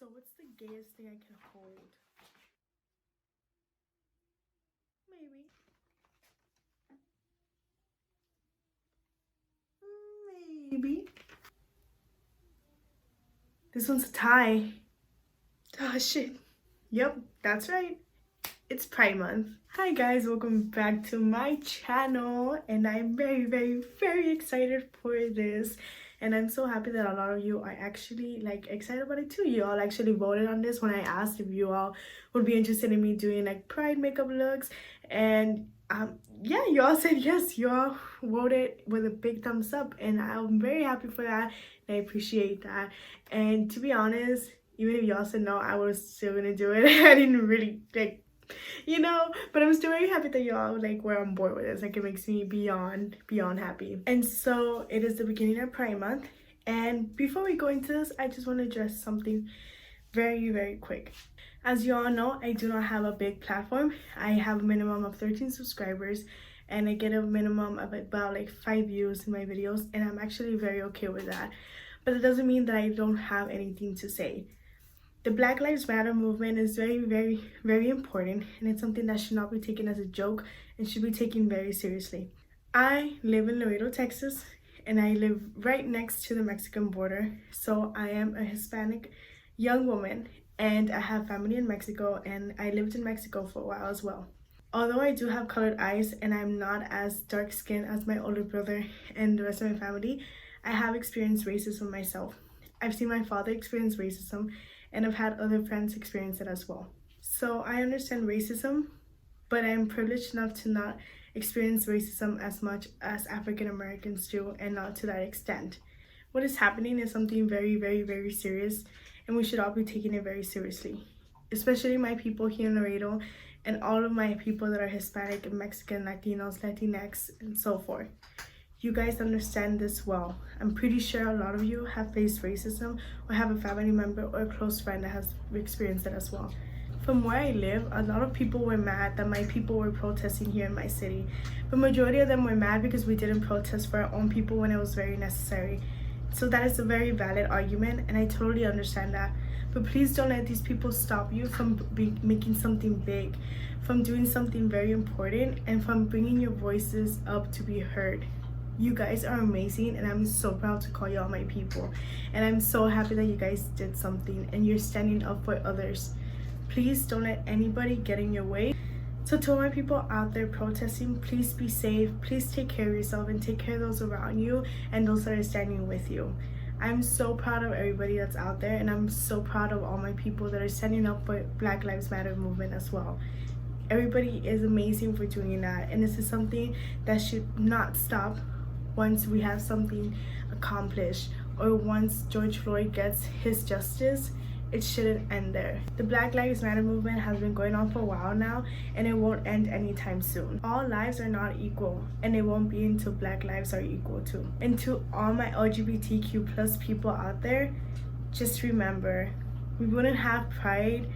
So what's the gayest thing I can hold? Maybe. Maybe. This one's a tie. Oh shit. Yep, that's right. It's Pride Month. Hi guys, welcome back to my channel, and I'm very excited for this. And I'm so happy that a lot of you are actually like excited about it too. You all actually voted on this when I asked if you all would be interested in me doing like pride makeup looks. And yeah, you all said yes. You all voted with a big thumbs up, and I'm very happy for that. And I appreciate that. And to be honest, even if y'all said no, I was still gonna do it. I didn't really like, but I'm still very happy that y'all like were on board with this. Like, it makes me beyond happy. And so it is the beginning of Pride Month, and before we go into this, I just want to address something very quick. As you all know, I do not have a big platform. I have a minimum of 13 subscribers, and I get a minimum of about like 5 views in my videos, and I'm actually very okay with that. But it doesn't mean that I don't have anything to say. The Black Lives Matter movement is very important, and it's something that should not be taken as a joke and should be taken very seriously. I live in Laredo, Texas, and I live right next to the Mexican border. So I am a Hispanic young woman, and I have family in Mexico, and I lived in Mexico for a while as well. Although I do have colored eyes and I'm not as dark skinned as my older brother and the rest of my family, I have experienced racism myself. I've seen my father experience racism, and I've had other friends experience it as well. So I understand racism, but I'm privileged enough to not experience racism as much as African Americans do, and not to that extent. What is happening is something very serious, and we should all be taking it very seriously. Especially my people here in Laredo, and all of my people that are Hispanic and Mexican, Latinos, Latinx, and so forth. You guys understand this well. I'm pretty sure a lot of you have faced racism or have a family member or a close friend that has experienced it as well. From where I live, a lot of people were mad that my people were protesting here in my city. But majority of them were mad because we didn't protest for our own people when it was very necessary. So that is a very valid argument, and I totally understand that. But please don't let these people stop you from making something big, from doing something very important, and from bringing your voices up to be heard. You guys are amazing, and I'm so proud to call y'all my people, and I'm so happy that you guys did something and you're standing up for others. Please don't let anybody get in your way. So to all my people out there protesting, please be safe, please take care of yourself and take care of those around you and those that are standing with you. I'm so proud of everybody that's out there, and I'm so proud of all my people that are standing up for Black Lives Matter movement as well. Everybody is amazing for doing that, and this is something that should not stop once we have something accomplished, or once George Floyd gets his justice. It shouldn't end there. The Black Lives Matter movement has been going on for a while now, and it won't end anytime soon. All lives are not equal, and it won't be until Black lives are equal too. And to all my LGBTQ plus people out there, just remember, we wouldn't have pride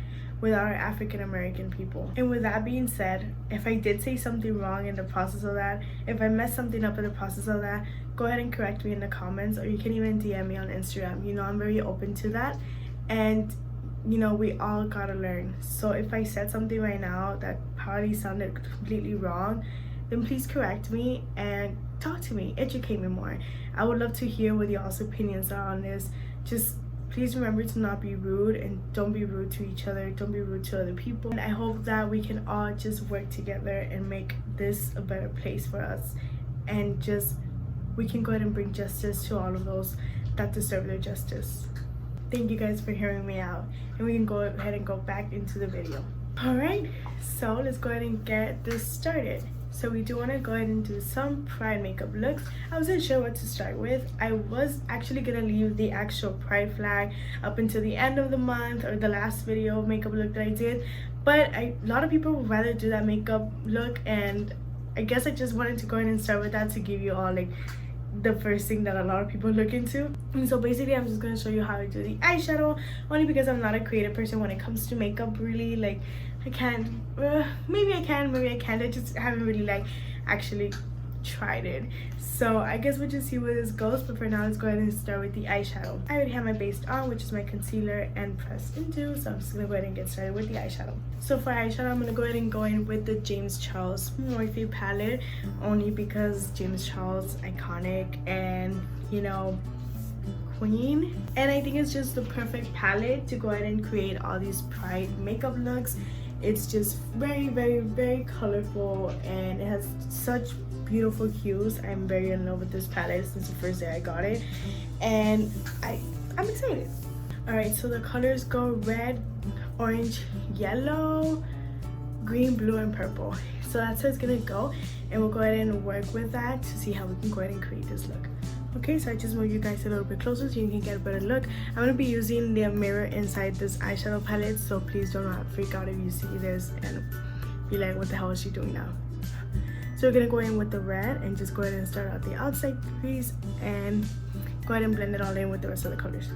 without our African American people. And with that being said, if I did say something wrong in the process of that, if I messed something up in the process of that, go ahead and correct me in the comments, or you can even DM me on Instagram. I'm very open to that. And we all gotta learn. So if I said something right now that probably sounded completely wrong, then please correct me and talk to me, educate me more. I would love to hear what y'all's opinions are on this. Just please remember to not be rude, and don't be rude to each other, don't be rude to other people. And I hope that we can all just work together and make this a better place for us, and just we can go ahead and bring justice to all of those that deserve their justice. Thank you guys for hearing me out, and we can go ahead and go back into the video. Alright, so let's go ahead and get this started. So we do want to go ahead and do some pride makeup looks. I wasn't sure what to start with. I was actually gonna leave the actual pride flag up until the end of the month, or the last video makeup look that I did, but a lot of people would rather do that makeup look, and I guess I just wanted to go ahead and start with that to give you all like the first thing that a lot of people look into. And so basically I'm just going to show you how to do the eyeshadow, only because I'm not a creative person when it comes to makeup. Really, like, I can't maybe I can, maybe I can't. I just haven't really like actually tried it. So I guess we'll just see where this goes, but for now let's go ahead and start with the eyeshadow. I already have my base on, which is my concealer and pressed into, so I'm just gonna go ahead and get started with the eyeshadow. So for eyeshadow, I'm gonna go ahead and go in with the James Charles Morphe palette, only because James Charles, iconic, and you know, queen. And I think it's just the perfect palette to go ahead and create all these Pride makeup looks. It's just very, very, very colorful, and it has such beautiful hues. I'm very in love with this palette since the first day I got it, and I'm excited. All right, so the colors go red, orange, yellow, green, blue, and purple. So that's how it's gonna go, and we'll go ahead and work with that to see how we can go ahead and create this look. Okay, so I just moved you guys a little bit closer so you can get a better look. I'm going to be using the mirror inside this eyeshadow palette, so please do not freak out if you see this and be like, what the hell is she doing now? So we're going to go in with the red and just go ahead and start out the outside crease and go ahead and blend it all in with the rest of the colors.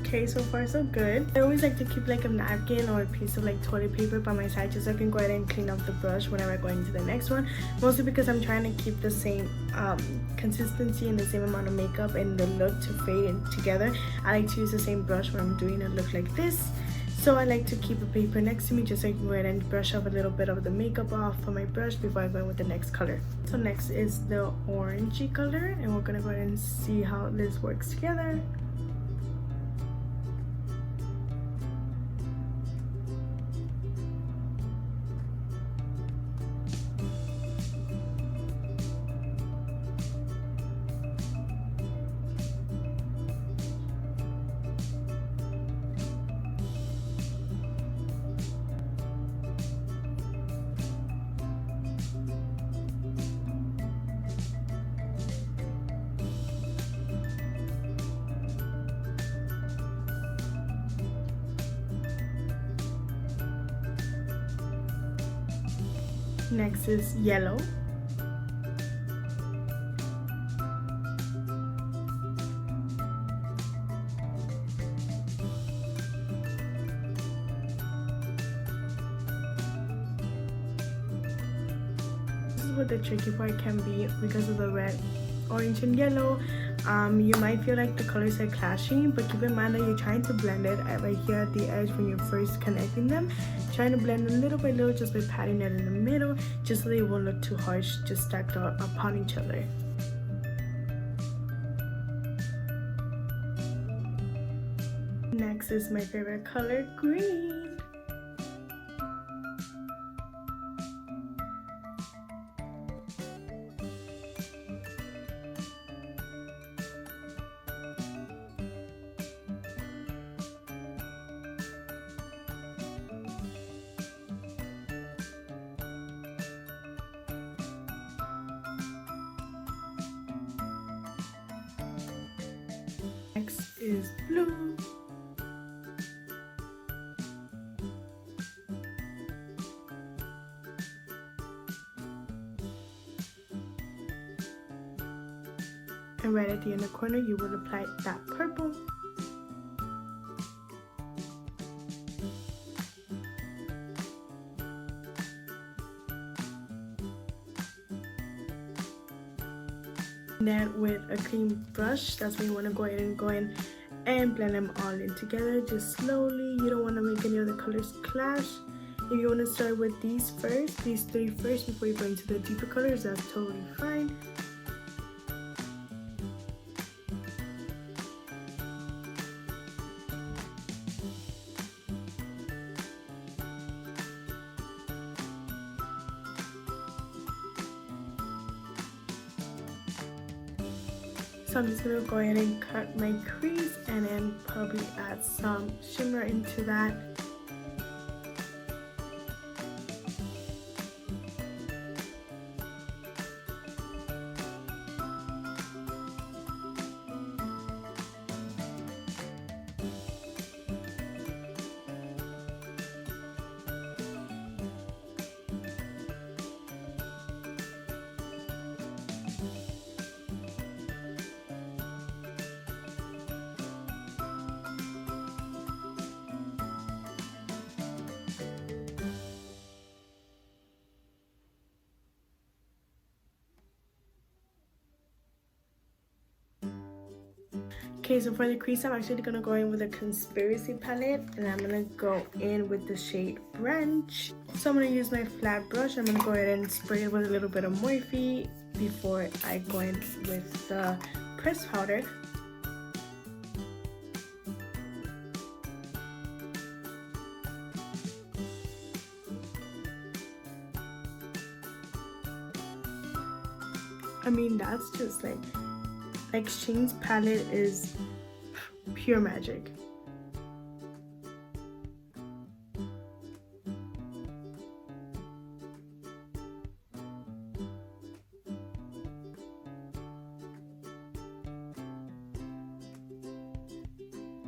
Okay, so far so good. I always like to keep like a napkin or a piece of like toilet paper by my side just so I can go ahead and clean up the brush whenever I go into the next one, mostly because I'm trying to keep the same consistency and the same amount of makeup and the look to fade in together. I like to use the same brush when I'm doing a look like this, so I like to keep a paper next to me just so I can go ahead and brush up a little bit of the makeup off of my brush before I go in with the next color. So next is the orangey color, and we're gonna go ahead and see how this works together. Next is yellow. This is what the tricky part can be because of the red, orange, and yellow. You might feel like the colors are clashing, but keep in mind that you're trying to blend it right here at the edge when you're first connecting them. Trying to blend a little by little just by patting it in the middle, just so they won't look too harsh, just stacked upon each other. Next is my favorite color, green. Next is blue. And right at the inner corner, you will apply that purple. And then with a clean brush, that's when you want to go ahead and blend them all in together, just slowly. You don't want to make any of the colors clash. If you want to start with these three first before you go into the deeper colors, that's totally fine. So I'm just gonna go ahead and cut my crease and then probably add some shimmer into that. Okay, so for the crease, I'm actually gonna go in with a Conspiracy palette, and I'm gonna go in with the shade Branch. So I'm gonna use my flat brush. I'm gonna go ahead and spray it with a little bit of Morphe before I go in with the pressed powder. I mean, that's just like Shane's palette is pure magic.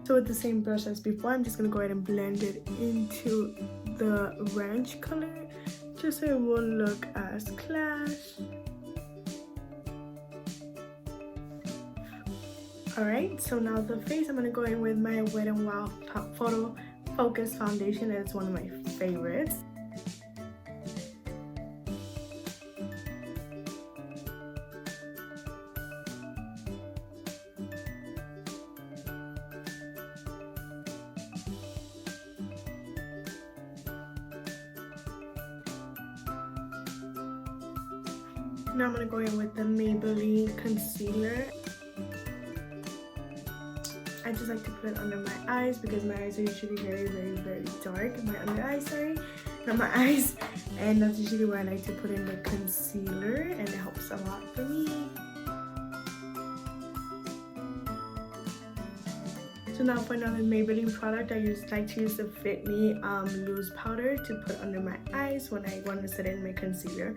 So with the same brush as before, I'm just gonna go ahead and blend it into the ranch color just so it won't look as clash. Alright, so now the face, I'm gonna go in with my Wet n Wild Photo Focus Foundation, and it's one of my favorites. Now I'm gonna go in with the Maybelline concealer. I just like to put it under my eyes because my eyes are usually very dark. My under eyes, sorry, not my eyes. And that's usually where I like to put in the concealer, and it helps a lot for me. So now for another Maybelline product, I like to use the Fit Me loose powder to put under my eyes when I want to set in my concealer.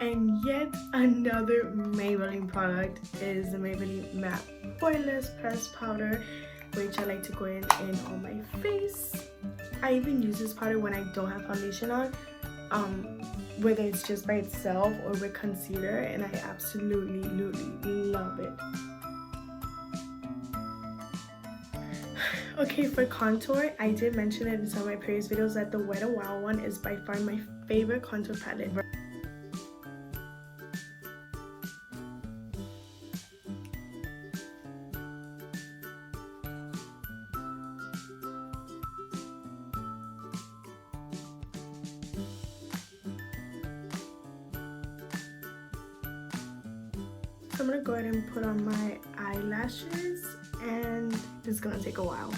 And yet another Maybelline product is the Maybelline Matte Poreless Pressed Powder, which I like to go in on my face. I even use this powder when I don't have foundation on, whether it's just by itself or with concealer, and I absolutely love it. Okay, for contour, I did mention it in some of my previous videos that the Wet n Wild one is by far my favorite contour palette. So I'm gonna go ahead and put on my eyelashes, and it's gonna take a while.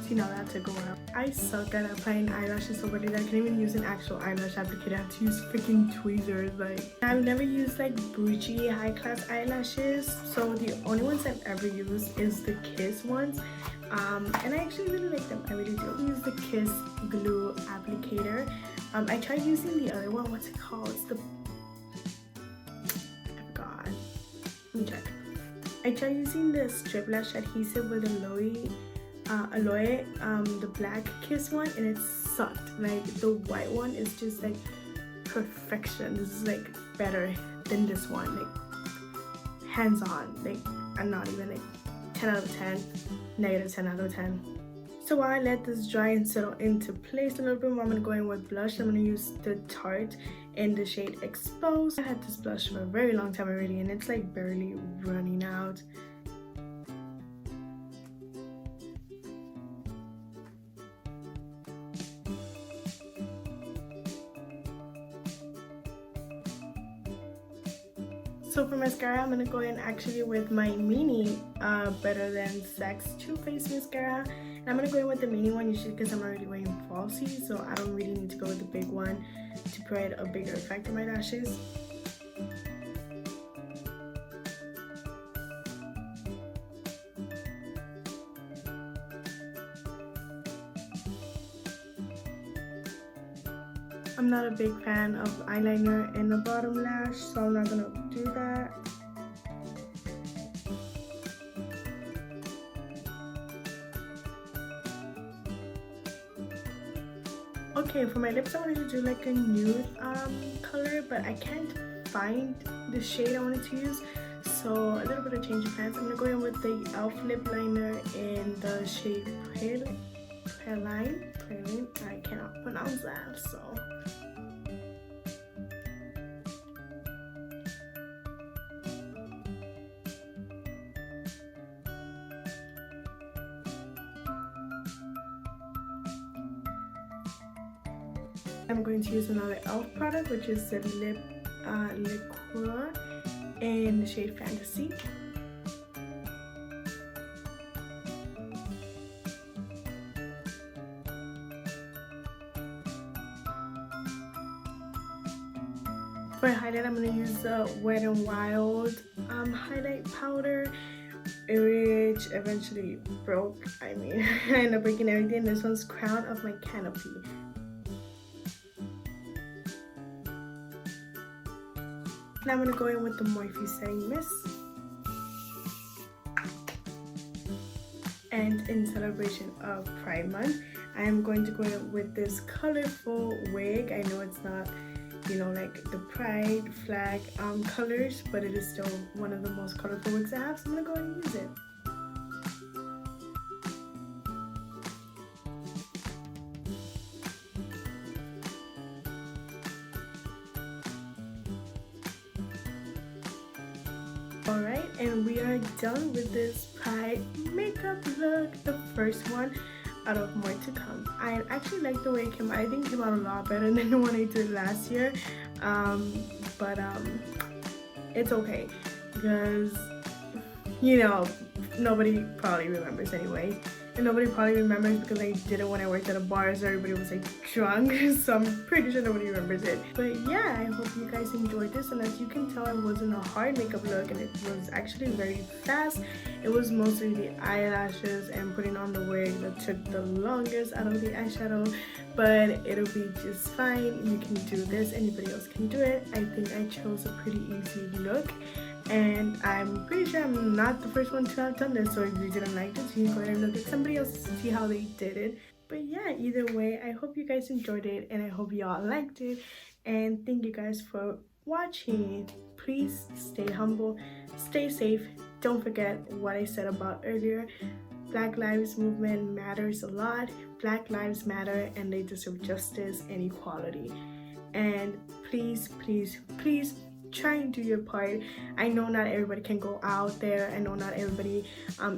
See, now that took a while. I suck at applying eyelashes so badly that I can't even use an actual eyelash applicator. I have to use freaking tweezers. Like, I've never used like bougie high class eyelashes, so the only ones I've ever used is the Kiss ones, and I actually really like them. I really do. I use the Kiss glue applicator. I tried using the other one. What's it called? It's the, I forgot. Let me check. I tried using the strip lash adhesive with Aloe, the black Kiss one, and it sucked. Like, the white one is just like perfection. This is like better than this one, like hands on. Like, I'm not even like 10 out of 10, negative 10 out of 10. So while I let this dry and settle into place a little bit more, I'm gonna go in with blush. I'm gonna use the Tarte in the shade Exposed. I had this blush for a very long time already, and it's like barely running out. So for mascara, I'm gonna go in actually with my mini Better Than Sex Too Faced mascara. And I'm gonna go in with the mini one usually because I'm already wearing falsies, so I don't really need to go with the big one to provide a bigger effect on my lashes. I'm not a big fan of eyeliner in the bottom lash, so I'm not gonna do that. Okay, for my lips I wanted to do like a nude color, but I can't find the shade I wanted to use, so a little bit of change of plans. I'm gonna go in with the e.l.f. lip liner in the shade Praline. I cannot pronounce that, so I'm going to use another e.l.f. product, which is the lip liqueur in the shade Fantasy. For highlight, I'm going to use the Wet n Wild highlight powder, which eventually broke. I mean, I ended up breaking everything. This one's Crown of My Canopy. Now I'm going to go in with the Morphe Setting Mist. And in celebration of Pride Month, I am going to go in with this colorful wig. I know it's not, you know, like the Pride flag colors, but it is still one of the most colorful wigs I have, so I'm going to go ahead and use it. Alright, and we are done with this Pride makeup look, the first one out of more to come. I actually like the way it came out. I think it came out a lot better than the one I did last year, but it's okay because, you know, nobody probably remembers anyway. And nobody probably remembers because I did it when I worked at a bar, so everybody was like drunk, so I'm pretty sure nobody remembers it. But yeah, I hope you guys enjoyed this, and as you can tell, it wasn't a hard makeup look and it was actually very fast. It was mostly the eyelashes and putting on the wig that took the longest out of the eyeshadow, but it'll be just fine. You can do this, anybody else can do it. I think I chose a pretty easy look, and I'm pretty sure I'm not the first one to have done this, so if you didn't like this, you can go ahead and look at somebody else to see how they did it. But yeah, either way, I hope you guys enjoyed it, and I hope you all liked it, and thank you guys for watching. Please stay humble, stay safe. Don't forget what I said about earlier. Black Lives Movement matters a lot. Black lives matter, and they deserve justice and equality. And please, please, please try and do your part. I know not everybody can go out there. I know not everybody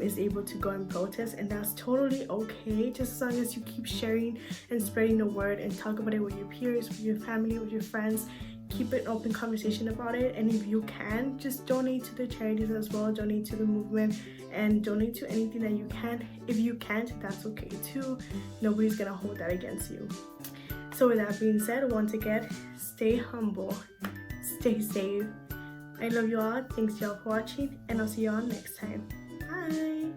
is able to go and protest, and that's totally okay, just as long as you keep sharing and spreading the word and talk about it with your peers, with your family, with your friends. Keep an open conversation about it, and if you can, just donate to the charities as well. Donate to the movement and donate to anything that you can. If you can't, that's okay too. Nobody's gonna hold that against you. So with that being said, once again, stay humble, stay safe. I love you all. Thanks y'all for watching, and I'll see y'all next time. Bye.